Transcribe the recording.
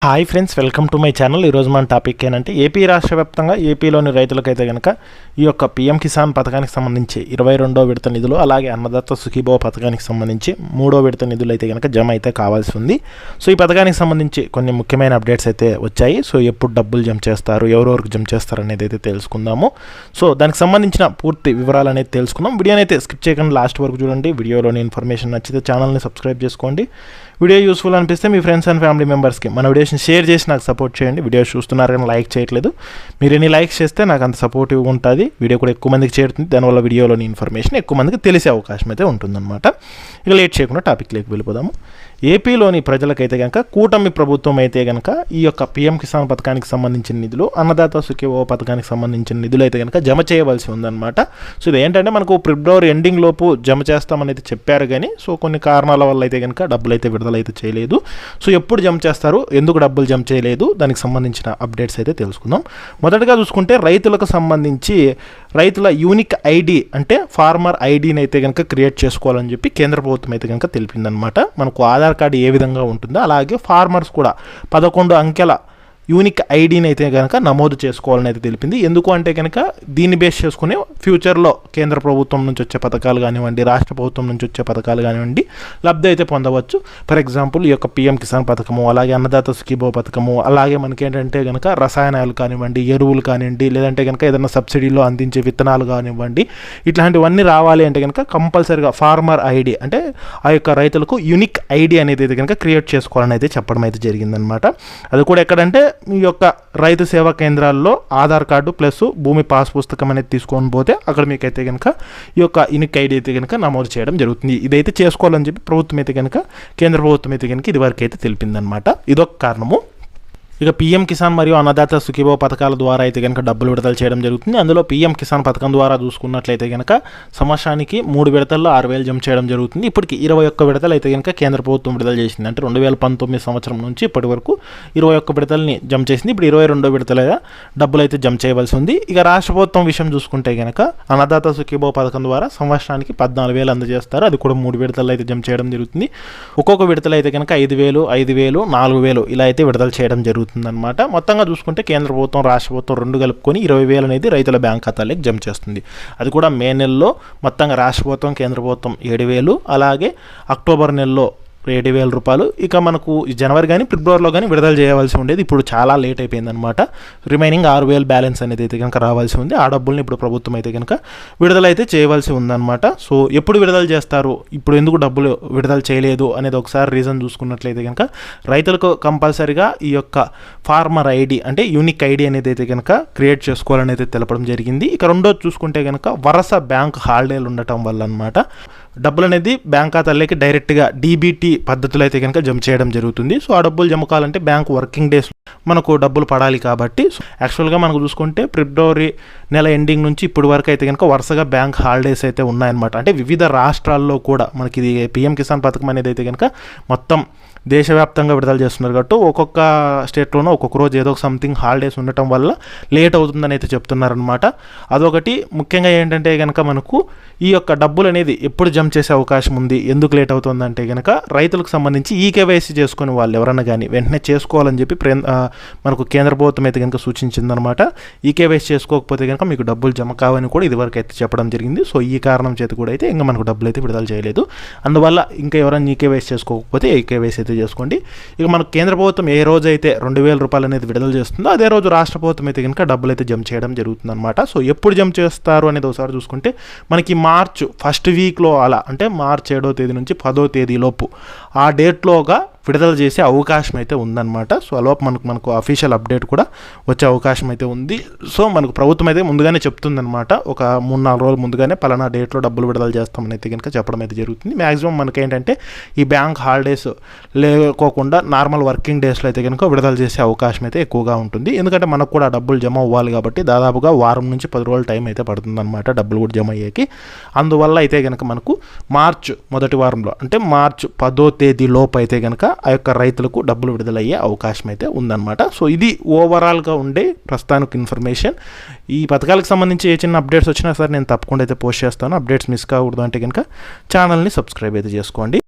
Hi friends, welcome to my channel. ఈరోజు మన topic ఏంటంటే ఏపీ రాష్ట్ర వ్యాప్తంగా ఏపీలోని రైతులకైతే కనుక ఈ యొక్క పీఎం కిసాన్ పథకానికి సంబంధించి 22వ విడత నిధులు, అలాగే అన్నదాత సుఖీభవ పథకానికి సంబంధించి 3వ విడత నిధులు అయితే కనుక జమ అయితే కావాల్సి ఉంది. సో ఈ పథకానికి సంబంధించి కొన్ని ముఖ్యమైన అప్డేట్స్ అయితే వచ్చాయి. సో ఎప్పుడు డబ్బులు జమ చేస్తారు, ఎవరెవరికి జమ చేస్తారు అనేది అయితే తెలుసుకుందాము. సో దానికి సంబంధించిన పూర్తి వివరాలు అనేది తెలుసుకుందాం. వీడియోని అయితే స్కిప్ చేయకుండా లాస్ట్ వరకు చూడండి. వీడియోలోని ఇన్ఫర్మేషన్ నచ్చితే ఛానల్ని సబ్స్క్రైబ్ చేసుకోండి. వీడియో యూస్ఫుల్ అనిపిస్తే మీ ఫ్రెండ్స్ అండ్ ఫ్యామిలీ మెంబర్స్కి మన వీడియోస్ని షేర్ చేసి నాకు సపోర్ట్ చేయండి. వీడియో చూస్తున్నారు కానీ లైక్ చేయట్లేదు. మీరు ఎన్ని లైక్స్ చేస్తే నాకు అంత సపోర్టివ్గా ఉంటుంది. వీడియో కూడా ఎక్కువ మందికి చేరుతుంది. దానివల్ల వీడియోలోని ఇన్ఫర్మేషన్ ఎక్కువ మందికి తెలిసే అవకాశం అయితే ఉంటుందన్నమాట. ఇక లేట్ చేయకుండా టాపిక్లోకి వెళ్ళిపోదాము. ఏపీలోని ప్రజలకైతే కనుక కూటమి ప్రభుత్వం అయితే కనుక ఈ యొక్క పీఎం కిసాన్ పథకానికి సంబంధించిన నిధులు, అన్నదాత సుఖీభవ పథకానికి సంబంధించిన నిధులు అయితే కనుక జమ చేయవలసి ఉందన్నమాట. సో ఇది ఏంటంటే మనకు ఫిబ్రవరి ఎండింగ్ లోపు జమ చేస్తామని అయితే చెప్పారు, కానీ సో కొన్ని కారణాల వల్ల అయితే కనుక డబ్బులు అయితే విడుదలైతే చేయలేదు. సో ఎప్పుడు జమ చేస్తారు, ఎందుకు డబ్బులు జమ చేయలేదు, దానికి సంబంధించిన అప్డేట్స్ అయితే తెలుసుకుందాం. మొదటగా చూసుకుంటే రైతులకు సంబంధించి రైతుల యూనిక్ ఐడి అంటే ఫార్మర్ ఐడిని అయితే కనుక క్రియేట్ చేసుకోవాలని చెప్పి కేంద్ర ప్రభుత్వం అయితే కనుక తెలిపిందనమాట. మనకు ఆధార్ కార్డు ఏ విధంగా ఉంటుందో అలాగే ఫార్మర్స్ కూడా 11 అంకెల యూనిక్ ఐడిని అయితే కనుక నమోదు చేసుకోవాలని అయితే తెలిపింది. ఎందుకు అంటే కనుక దీన్ని బేస్ చేసుకుని ఫ్యూచర్లో కేంద్ర ప్రభుత్వం నుంచి వచ్చే పథకాలు కానివ్వండి, రాష్ట్ర ప్రభుత్వం నుంచి వచ్చే పథకాలు కానివ్వండి లబ్ధి అయితే పొందవచ్చు. ఫర్ ఎగ్జాంపుల్ ఈ యొక్క పీఎం కిసాన్ పథకము, అలాగే అన్నదాత సుఖీభవ పథకము, అలాగే మనకి ఏంటంటే కనుక రసాయనాలు కానివ్వండి, ఎరువులు కానివ్వండి, లేదంటే కనుక ఏదైనా సబ్సిడీలో అందించే విత్తనాలు కానివ్వండి, ఇట్లాంటివన్నీ రావాలి అంటే కనుక కంపల్సరీగా ఫార్మర్ ఐడి అంటే ఆ యొక్క రైతులకు యూనిక్ ఐడి అనేది అయితే కనుక క్రియేట్ చేసుకోవాలని అయితే చెప్పడం అయితే జరిగిందనమాట. అది కూడా ఎక్కడంటే ఈ యొక్క రైతు సేవా కేంద్రాల్లో ఆధార్ కార్డు ప్లస్ భూమి పాస్ పుస్తకం అనేది తీసుకొని పోతే అక్కడ మీకైతే కనుక ఈ యొక్క యూనిక్ ఐడి అయితే కనుక నమోదు చేయడం జరుగుతుంది. ఇదైతే చేసుకోవాలని చెప్పి ప్రభుత్వం అయితే కనుక కేంద్ర ప్రభుత్వం అయితే కనుక ఇదివరకు అయితే తెలిపిందనమాట. ఇదొక కారణము. ఇక పీఎం కిసాన్ మరియు అన్నదాత సుఖీభవ పథకాల ద్వారా అయితే కనుక డబ్బులు విడుదల చేయడం జరుగుతుంది. అందులో పీఎం కిసాన్ పథకం ద్వారా చూసుకున్నట్లయితే కనుక సంవత్సరానికి 3 విడతల్లో 6,000 జమ చేయడం జరుగుతుంది. ఇప్పటికి 21 విడతలు అయితే కనుక కేంద్ర ప్రభుత్వం విడుదల చేసింది. అంటే 2019 సంవత్సరం నుంచి ఇప్పటి వరకు 21 విడతల్ని జమ చేసింది. ఇప్పుడు 22వ విడతల డబ్బులు అయితే జమ చేయవలసి ఉంది. ఇక రాష్ట్ర ప్రభుత్వం విషయం చూసుకుంటే కనుక అన్నదాత సుఖీభవ పథకం ద్వారా సంవత్సరానికి 14,000 అందజేస్తారు. అది కూడా 3 విడతల్లో అయితే జమ చేయడం జరుగుతుంది. ఒక్కొక్క విడతలు అయితే కనుక 5,000, 5,000, 4,000 ఇలా అయితే విడుదల చేయడం జరుగుతుంది అనమాట. మొత్తంగా చూసుకుంటే కేంద్ర ప్రభుత్వం, రాష్ట్ర ప్రభుత్వం 2 కలుపుకొని 20,000 అనేది రైతుల బ్యాంక్ ఖాతాలకు జమ చేస్తుంది. అది కూడా మే నెలలో మొత్తంగా రాష్ట్ర ప్రభుత్వం, కేంద్ర ప్రభుత్వం 7,000, అలాగే అక్టోబర్ నెలలో 7,000 రూపాయలు. ఇక మనకు జనవరి కానీ ఫిబ్రవరిలో కానీ విడుదల చేయవలసి ఉండేది. ఇప్పుడు చాలా లేట్ అయిపోయిందనమాట. రిమైనింగ్ 6,000 బ్యాలెన్స్ అనేది అయితే కనుక రావాల్సి ఉంది. ఆ డబ్బుల్ని ఇప్పుడు ప్రభుత్వం అయితే కనుక విడుదల అయితే చేయవలసి ఉందన్నమాట. సో ఎప్పుడు విడుదల చేస్తారు, ఇప్పుడు ఎందుకు డబ్బులు విడుదల చేయలేదు అనేది ఒకసారి రీజన్ చూసుకున్నట్లయితే కనుక రైతులకు కంపల్సరీగా ఈ యొక్క ఫార్మర్ ఐడి అంటే యూనిక్ ఐడి అనేది అయితే కనుక క్రియేట్ చేసుకోవాలని అయితే తెలపడం జరిగింది. ఇక రెండోది చూసుకుంటే కనుక వరుస బ్యాంక్ హాలిడేలు ఉండటం వల్ల అనమాట డబ్బులు అనేది బ్యాంక్ ఖాతాలోకి డైరెక్ట్గా డీబీటీ పద్ధతిలో అయితే కనుక జమ చేయడం జరుగుతుంది. సో ఆ డబ్బులు జమ కావాలంటే బ్యాంక్ వర్కింగ్ డేస్ మనకు డబ్బులు పడాలి కాబట్టి యాక్చువల్గా మనకు చూసుకుంటే ఫిబ్రవరి నెల ఎండింగ్ నుంచి ఇప్పుడు వరకు అయితే కనుక వరుసగా బ్యాంక్ హాలిడేస్ అయితే ఉన్నాయన్నమాట. అంటే వివిధ రాష్ట్రాల్లో కూడా మనకి ఇది పీఎం కిసాన్ పథకం అనేది అయితే కనుక మొత్తం దేశవ్యాప్తంగా విడుదల చేస్తున్నారు కాబట్టి ఒక్కొక్క స్టేట్లోనూ ఒక్కొక్క రోజు ఏదో ఒక సంథింగ్ హాలిడేస్ ఉండటం వల్ల లేట్ అవుతుందని అయితే చెప్తున్నారనమాట. అదొకటి. ముఖ్యంగా ఏంటంటే కనుక మనకు ఈ యొక్క డబ్బులు అనేది ఎప్పుడు జమ చేసే అవకాశం ఉంది, ఎందుకు లేట్ అవుతుందంటే కనుక రైతులకు సంబంధించి ఈకేవైసీ చేసుకుని వాళ్ళు ఎవరన్నా కానీ వెంటనే చేసుకోవాలని చెప్పి మనకు కేంద్ర ప్రభుత్వం అయితే కనుక సూచించిందనమాట. ఈకేవైసీ చేసుకోకపోతే కనుక మీకు డబ్బులు జమ కావని కూడా ఇదివరకు అయితే చెప్పడం జరిగింది. సో ఈ కారణం చేతి కూడా అయితే ఇంకా మనకు డబ్బులు అయితే విడుదల చేయలేదు. అందువల్ల ఇంకా ఎవరైనా ఈకేవైసీ చేసుకోకపోతే ఈకేవైసీ అయితే చేసుకోండి. ఇక మనకు కేంద్ర ప్రభుత్వం ఏ రోజు అయితే 2,000 రూపాయలు అనేది విడుదల చేస్తుందో అదే రోజు రాష్ట్ర ప్రభుత్వం అయితే కనుక డబ్బులు అయితే జమ చేయడం జరుగుతుంది అనమాట. సో ఎప్పుడు జమ చేస్తారు అనేది ఒకసారి చూసుకుంటే మనకి మార్చ్ ఫస్ట్ వీక్లో అలా అంటే మార్చ్ 7వ తేదీ నుంచి 10వ తేదీలోపు ఆ డేట్లోగా విడుదల చేసే అవకాశం అయితే ఉందన్నమాట. సో అలోపు మనకు అఫీషియల్ అప్డేట్ కూడా వచ్చే అవకాశం అయితే ఉంది. సో మనకు ప్రభుత్వం అయితే ముందుగానే చెప్తుందన్నమాట. ఒక 3-4 రోజులు ముందుగానే పలానా డేట్లో డబ్బులు విడుదల చేస్తామని అయితే కనుక చెప్పడం అయితే జరుగుతుంది. మ్యాక్సిమం మనకేంటంటే ఈ బ్యాంక్ హాలిడేస్ లేకోకుండా నార్మల్ వర్కింగ్ డేస్లో అయితే కనుక విడుదల చేసే అవకాశం అయితే ఎక్కువగా ఉంటుంది. ఎందుకంటే మనకు కూడా డబ్బులు జమ అవ్వాలి కాబట్టి దాదాపుగా వారం నుంచి 10 రోజుల టైం అయితే పడుతుందన్నమాట డబ్బులు కూడా జమ అయ్యేకి. అందువల్ల అయితే కనుక మనకు మార్చ్ మొదటి వారంలో అంటే మార్చ్ 10వ తేదీ లోపు అయితే కనుక ఆ యొక్క రైతులకు డబ్బులు విడుదలయ్యే అవకాశం అయితే ఉందన్నమాట. సో ఇది ఓవరాల్గా ఉండే ప్రస్తుతానికి ఇన్ఫర్మేషన్. ఈ పథకాలకు సంబంధించి ఏ చిన్న అప్డేట్స్ వచ్చినా సరే నేను తప్పకుండా అయితే పోస్ట్ చేస్తాను. అప్డేట్స్ మిస్ కాకూడదు అంటే కనుక ఛానల్ని సబ్స్క్రైబ్ అయితే చేసుకోండి.